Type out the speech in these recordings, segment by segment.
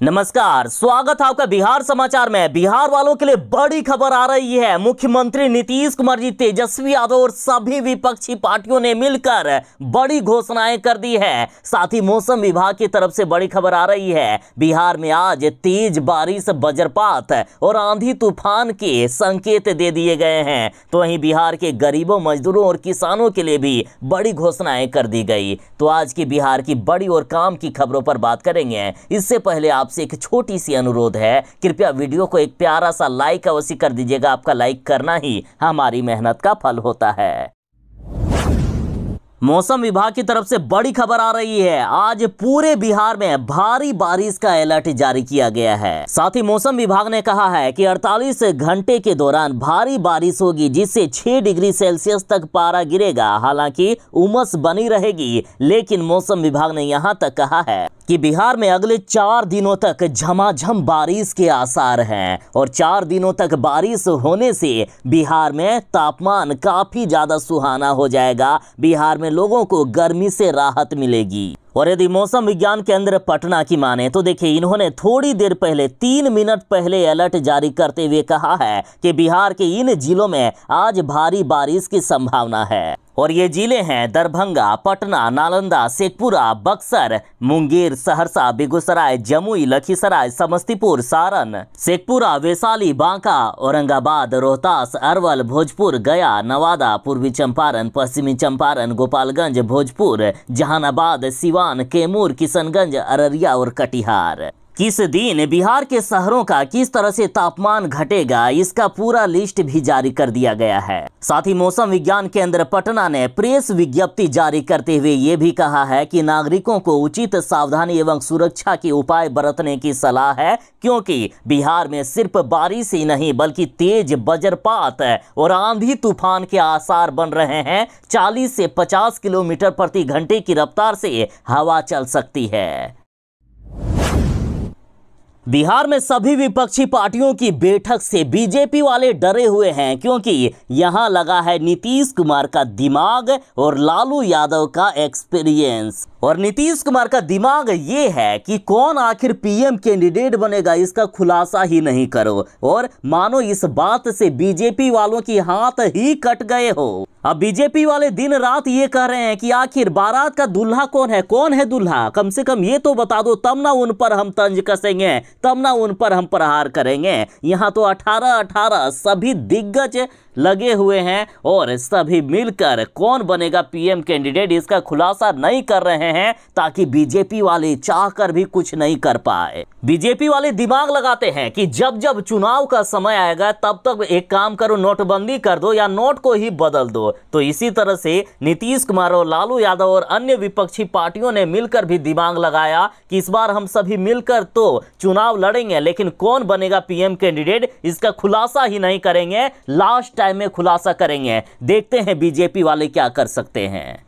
नमस्कार, स्वागत है आपका बिहार समाचार में। बिहार वालों के लिए बड़ी खबर आ रही है। मुख्यमंत्री नीतीश कुमार जी, तेजस्वी यादव और सभी विपक्षी पार्टियों ने मिलकर बड़ी घोषणाएं कर दी है। साथ ही मौसम विभाग की तरफ से बड़ी खबर आ रही है। बिहार में आज तेज बारिश, वज्रपात और आंधी तूफान के संकेत दे दिए गए हैं। तो वहीं बिहार के गरीबों, मजदूरों और किसानों के लिए भी बड़ी घोषणाएं कर दी गई। तो आज की बिहार की बड़ी और काम की खबरों पर बात करेंगे। इससे पहले आपसे एक छोटी सी अनुरोध है, कृपया वीडियो को एक प्यारा सा लाइक अवश्य कर दीजिएगा। आपका लाइक करना ही हमारी मेहनत का फल होता है। मौसम विभाग की तरफ से बड़ी खबर आ रही है। आज पूरे बिहार में भारी बारिश का अलर्ट जारी किया गया है। साथ ही मौसम विभाग ने कहा है कि 48 घंटे के दौरान भारी बारिश होगी, जिससे 6 डिग्री सेल्सियस तक पारा गिरेगा। हालांकि उमस बनी रहेगी, लेकिन मौसम विभाग ने यहां तक कहा है कि बिहार में अगले 4 दिनों तक झमाझम बारिश के आसार हैं और 4 दिनों तक बारिश होने से बिहार में तापमान काफी ज्यादा सुहाना हो जाएगा। बिहार में लोगों को गर्मी से राहत मिलेगी। और यदि मौसम विज्ञान केंद्र पटना की माने तो देखिए, इन्होंने थोड़ी देर पहले 3 मिनट पहले अलर्ट जारी करते हुए कहा है कि बिहार के इन जिलों में आज भारी बारिश की संभावना है। और ये जिले हैं दरभंगा, पटना, नालंदा, शेखपुरा, बक्सर, मुंगेर, सहरसा, बेगूसराय, जमुई, लखीसराय, समस्तीपुर, सारण, शेखपुरा, वैशाली, बांका, औरंगाबाद, रोहतास, अरवल, भोजपुर, गया, नवादा, पूर्वी चंपारण, पश्चिमी चंपारण, गोपालगंज, भोजपुर, जहानाबाद, सिवान, कैमूर, किशनगंज, अररिया और कटिहार। किस दिन बिहार के शहरों का किस तरह से तापमान घटेगा, इसका पूरा लिस्ट भी जारी कर दिया गया है। साथ ही मौसम विज्ञान केंद्र पटना ने प्रेस विज्ञप्ति जारी करते हुए ये भी कहा है कि नागरिकों को उचित सावधानी एवं सुरक्षा के उपाय बरतने की सलाह है, क्योंकि बिहार में सिर्फ बारिश ही नहीं बल्कि तेज वज्रपात और आंधी तूफान के आसार बन रहे हैं। 40 से 50 किलोमीटर प्रति घंटे की रफ्तार से हवा चल सकती है। बिहार में सभी विपक्षी पार्टियों की बैठक से बीजेपी वाले डरे हुए हैं, क्योंकि यहां लगा है नीतीश कुमार का दिमाग और लालू यादव का एक्सपीरियंस। और नीतीश कुमार का दिमाग ये है कि कौन आखिर पीएम कैंडिडेट बनेगा, इसका खुलासा ही नहीं करो। और मानो इस बात से बीजेपी वालों की हाथ ही कट गए हो। अब बीजेपी वाले दिन रात ये कह रहे हैं कि आखिर बारात का दूल्हा कौन है दूल्हा, कम से कम ये तो बता दो, तब ना उन पर हम तंज कसेंगे, तब ना उन पर हम प्रहार करेंगे। यहाँ तो 18 सभी दिग्गज लगे हुए हैं और सभी मिलकर कौन बनेगा पीएम कैंडिडेट इसका खुलासा नहीं कर रहे हैं, ताकि बीजेपी वाले चाहकर भी कुछ नहीं कर पाए। बीजेपी वाले दिमाग लगाते हैं कि जब जब चुनाव का समय आएगा तब तक एक काम करो, नोटबंदी कर दो या नोट को ही बदल दो। तो इसी तरह से नीतीश कुमार और लालू यादव और अन्य विपक्षी पार्टियों ने मिलकर भी दिमाग लगाया कि इस बार हम सभी मिलकर तो चुनाव लड़ेंगे, लेकिन कौन बनेगा पीएम कैंडिडेट इसका खुलासा ही नहीं करेंगे, लास्ट टाइम में खुलासा करेंगे। देखते हैं बीजेपी वाले क्या कर सकते हैं।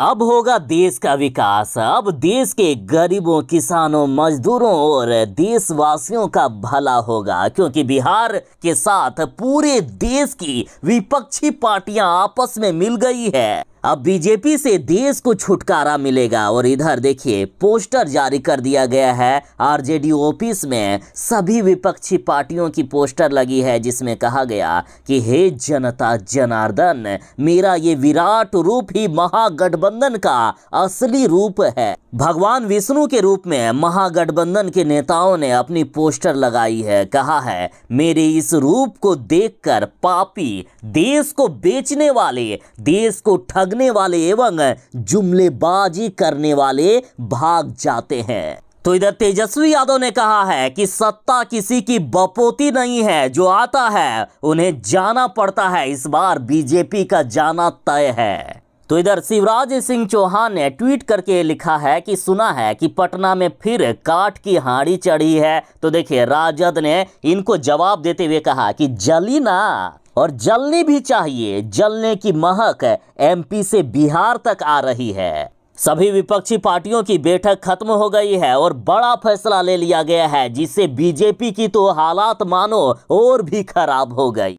अब होगा देश का विकास। अब देश के गरीबों, किसानों, मजदूरों और देशवासियों का भला होगा, क्योंकि बिहार के साथ पूरे देश की विपक्षी पार्टियां आपस में मिल गई है। अब बीजेपी से देश को छुटकारा मिलेगा। और इधर देखिए, पोस्टर जारी कर दिया गया है। आरजेडी ऑफिस में सभी विपक्षी पार्टियों की पोस्टर लगी है, जिसमें कहा गया कि हे जनता जनार्दन, मेरा ये विराट रूप ही महागठबंधन का असली रूप है। भगवान विष्णु के रूप में महागठबंधन के नेताओं ने अपनी पोस्टर लगाई है। कहा है, मेरे इस रूप को देखकर पापी, देश को बेचने वाले, देश को ठगने वाले एवं जुमलेबाजी करने वाले भाग जाते हैं। तो इधर तेजस्वी यादव ने कहा है कि सत्ता किसी की बपोती नहीं है, जो आता है उन्हें जाना पड़ता है। इस बार बीजेपी का जाना तय है। तो इधर शिवराज सिंह चौहान ने ट्वीट करके लिखा है कि सुना है कि पटना में फिर काठ की हांडी चढ़ी है। तो देखिए, राजद ने इनको जवाब देते हुए कहा कि जली ना, और जलनी भी चाहिए। जलने की महक एमपी से बिहार तक आ रही है। सभी विपक्षी पार्टियों की बैठक खत्म हो गई है और बड़ा फैसला ले लिया गया है, जिससे बीजेपी की तो हालात मानो और भी खराब हो गई।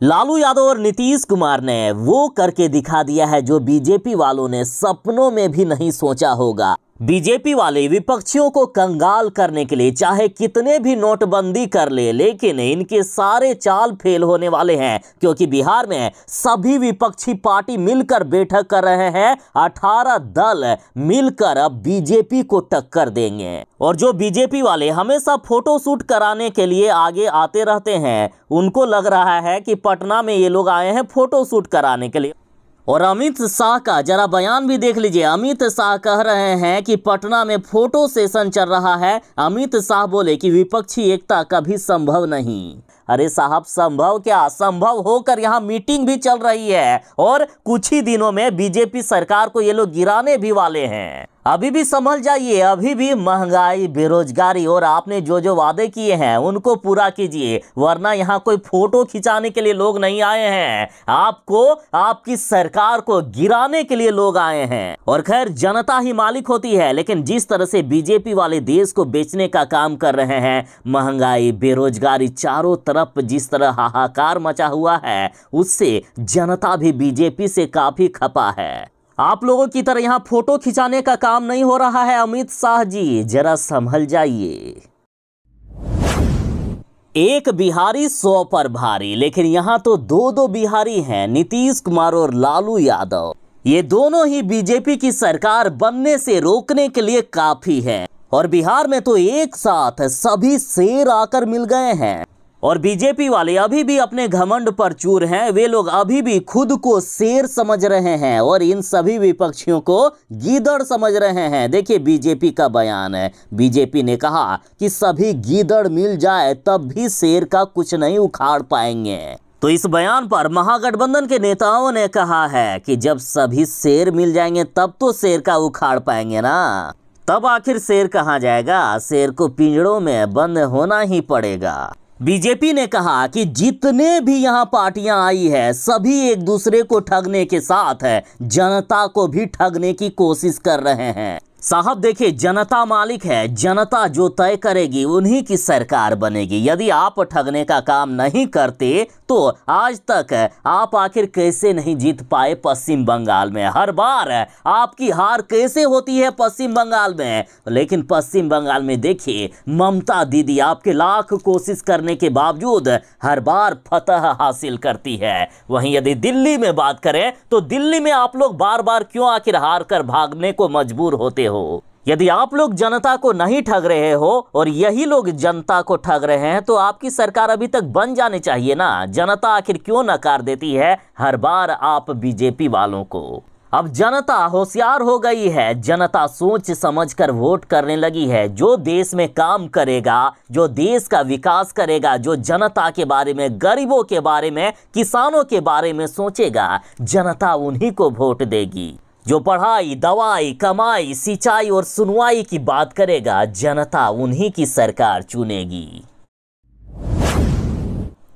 लालू यादव और नीतीश कुमार ने वो करके दिखा दिया है जो बीजेपी वालों ने सपनों में भी नहीं सोचा होगा। बीजेपी वाले विपक्षियों को कंगाल करने के लिए चाहे कितने भी नोटबंदी कर ले, लेकिन इनके सारे चाल फेल होने वाले हैं, क्योंकि बिहार में सभी विपक्षी पार्टी मिलकर बैठक कर रहे हैं। 18 दल मिलकर अब बीजेपी को टक्कर देंगे। और जो बीजेपी वाले हमेशा फोटो शूट कराने के लिए आगे आते रहते हैं, उनको लग रहा है कि पटना में ये लोग आए हैं फोटो शूट कराने के लिए। और अमित शाह का जरा बयान भी देख लीजिए। अमित शाह कह रहे हैं कि पटना में फोटो सेशन चल रहा है। अमित शाह बोले कि विपक्षी एकता कभी संभव नहीं। अरे साहब, संभव क्या, संभव होकर यहाँ मीटिंग भी चल रही है और कुछ ही दिनों में बीजेपी सरकार को ये लोग गिराने भी वाले हैं। अभी भी संभल जाइए, अभी भी महंगाई, बेरोजगारी और आपने जो जो वादे किए हैं उनको पूरा कीजिए, वरना यहाँ कोई फोटो खिंचाने के लिए लोग नहीं आए हैं, आपको, आपकी सरकार को गिराने के लिए लोग आए हैं। और खैर, जनता ही मालिक होती है, लेकिन जिस तरह से बीजेपी वाले देश को बेचने का काम कर रहे हैं, महंगाई, बेरोजगारी, चारों तरफ जिस तरह हाहाकार मचा हुआ है, उससे जनता भी बीजेपी से काफी खपा है। आप लोगों की तरह यहाँ फोटो खिंचाने का काम नहीं हो रहा है। अमित शाह जी, जरा संभल जाइए। एक बिहारी 100 पर भारी, लेकिन यहाँ तो दो बिहारी हैं, नीतीश कुमार और लालू यादव। ये दोनों ही बीजेपी की सरकार बनने से रोकने के लिए काफी है। और बिहार में तो एक साथ सभी शेर आकर मिल गए हैं। और बीजेपी वाले अभी भी अपने घमंड पर चूर हैं। वे लोग अभी भी खुद को शेर समझ रहे हैं और इन सभी विपक्षियों को गीदड़ समझ रहे हैं। देखिए बीजेपी का बयान है। बीजेपी ने कहा कि सभी गीदड़ मिल जाए तब भी शेर का कुछ नहीं उखाड़ पाएंगे। तो इस बयान पर महागठबंधन के नेताओं ने कहा है कि जब सभी शेर मिल जाएंगे तब तो शेर का उखाड़ पाएंगे ना, तब आखिर शेर कहाँ जाएगा? शेर को पिंजड़ों में बंद होना ही पड़ेगा। बीजेपी ने कहा कि जितने भी यहाँ पार्टियां आई है, सभी एक दूसरे को ठगने के साथ है, जनता को भी ठगने की कोशिश कर रहे हैं। साहब देखिए, जनता मालिक है, जनता जो तय करेगी उन्हीं की सरकार बनेगी। यदि आप ठगने का काम नहीं करते तो आज तक आप आखिर कैसे नहीं जीत पाए पश्चिम बंगाल में? हर बार आपकी हार कैसे होती है पश्चिम बंगाल में? लेकिन पश्चिम बंगाल में देखिए, ममता दीदी आपके लाख कोशिश करने के बावजूद हर बार फतह हासिल करती है। वहीं यदि दिल्ली में बात करें तो दिल्ली में आप लोग बार बार क्यों आखिर हार कर भागने को मजबूर होते हो? यदि आप लोग जनता को नहीं ठग रहे हो और यही लोग जनता को ठग रहे हैं तो आपकी सरकार अभी तक बन जानी चाहिए ना। जनता आखिर क्यों नकार देती है हर बार आप बीजेपी वालों को? अब जनता होशियार हो गई है, जनता सोच समझकर वोट करने लगी है। जो देश में काम करेगा, जो देश का विकास करेगा, जो जनता के बारे में, गरीबों के बारे में, किसानों के बारे में सोचेगा, जनता उन्हीं को वोट देगी। जो पढ़ाई, दवाई, कमाई, सिंचाई और सुनवाई की बात करेगा, जनता उन्हीं की सरकार चुनेगी।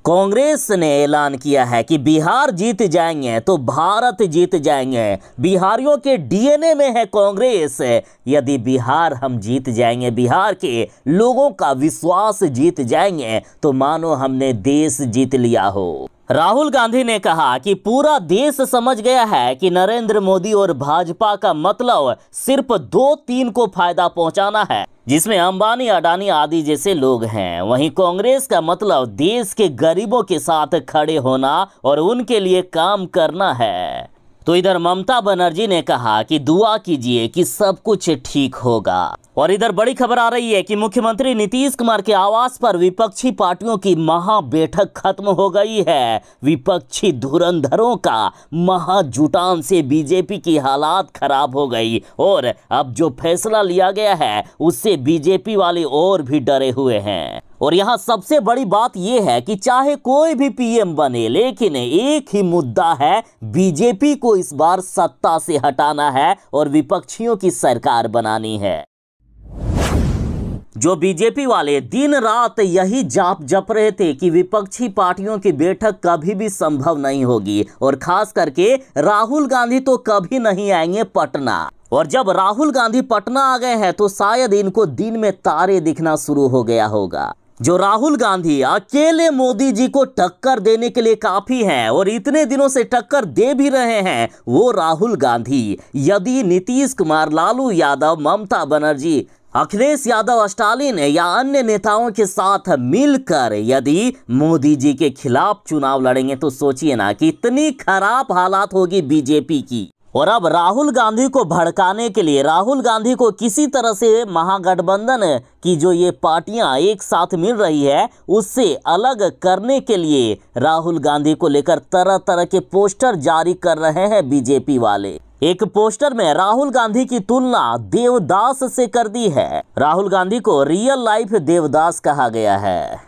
कांग्रेस ने ऐलान किया है कि बिहार जीत जाएंगे तो भारत जीत जाएंगे। बिहारियों के डीएनए में है कांग्रेस। यदि बिहार हम जीत जाएंगे, बिहार के लोगों का विश्वास जीत जाएंगे, तो मानो हमने देश जीत लिया हो। राहुल गांधी ने कहा कि पूरा देश समझ गया है कि नरेंद्र मोदी और भाजपा का मतलब सिर्फ 2-3 को फायदा पहुंचाना है, जिसमें अंबानी, अडानी आदि जैसे लोग हैं। वहीं कांग्रेस का मतलब देश के गरीबों के साथ खड़े होना और उनके लिए काम करना है। तो इधर ममता बनर्जी ने कहा कि दुआ कीजिए कि सब कुछ ठीक होगा। और इधर बड़ी खबर आ रही है कि मुख्यमंत्री नीतीश कुमार के आवास पर विपक्षी पार्टियों की महा बैठक खत्म हो गई है। विपक्षी धुरंधरों का महाजुटान से बीजेपी की हालात खराब हो गई और अब जो फैसला लिया गया है उससे बीजेपी वाले और भी डरे हुए हैं। और यहाँ सबसे बड़ी बात यह है कि चाहे कोई भी पीएम बने, लेकिन एक ही मुद्दा है, बीजेपी को इस बार सत्ता से हटाना है और विपक्षियों की सरकार बनानी है। जो बीजेपी वाले दिन रात यही जाप जप रहे थे कि विपक्षी पार्टियों की बैठक कभी भी संभव नहीं होगी और खास करके राहुल गांधी तो कभी नहीं आएंगे पटना। और जब राहुल गांधी पटना आ गए हैं तो शायद इनको दिन में तारे दिखना शुरू हो गया होगा, जो राहुल गांधी अकेले मोदी जी को टक्कर देने के लिए काफी हैं और इतने दिनों से टक्कर दे भी रहे हैं, वो राहुल गांधी यदि नीतीश कुमार, लालू यादव, ममता बनर्जी, अखिलेश यादव, स्टालिन या अन्य नेताओं के साथ मिलकर यदि मोदी जी के खिलाफ चुनाव लड़ेंगे तो सोचिए ना कितनी खराब हालात होगी बीजेपी की। और अब राहुल गांधी को भड़काने के लिए, राहुल गांधी को किसी तरह से महागठबंधन की जो ये पार्टियां एक साथ मिल रही है उससे अलग करने के लिए राहुल गांधी को लेकर तरह तरह के पोस्टर जारी कर रहे हैं बीजेपी वाले। एक पोस्टर में राहुल गांधी की तुलना देवदास से कर दी है। राहुल गांधी को रियल लाइफ देवदास कहा गया है।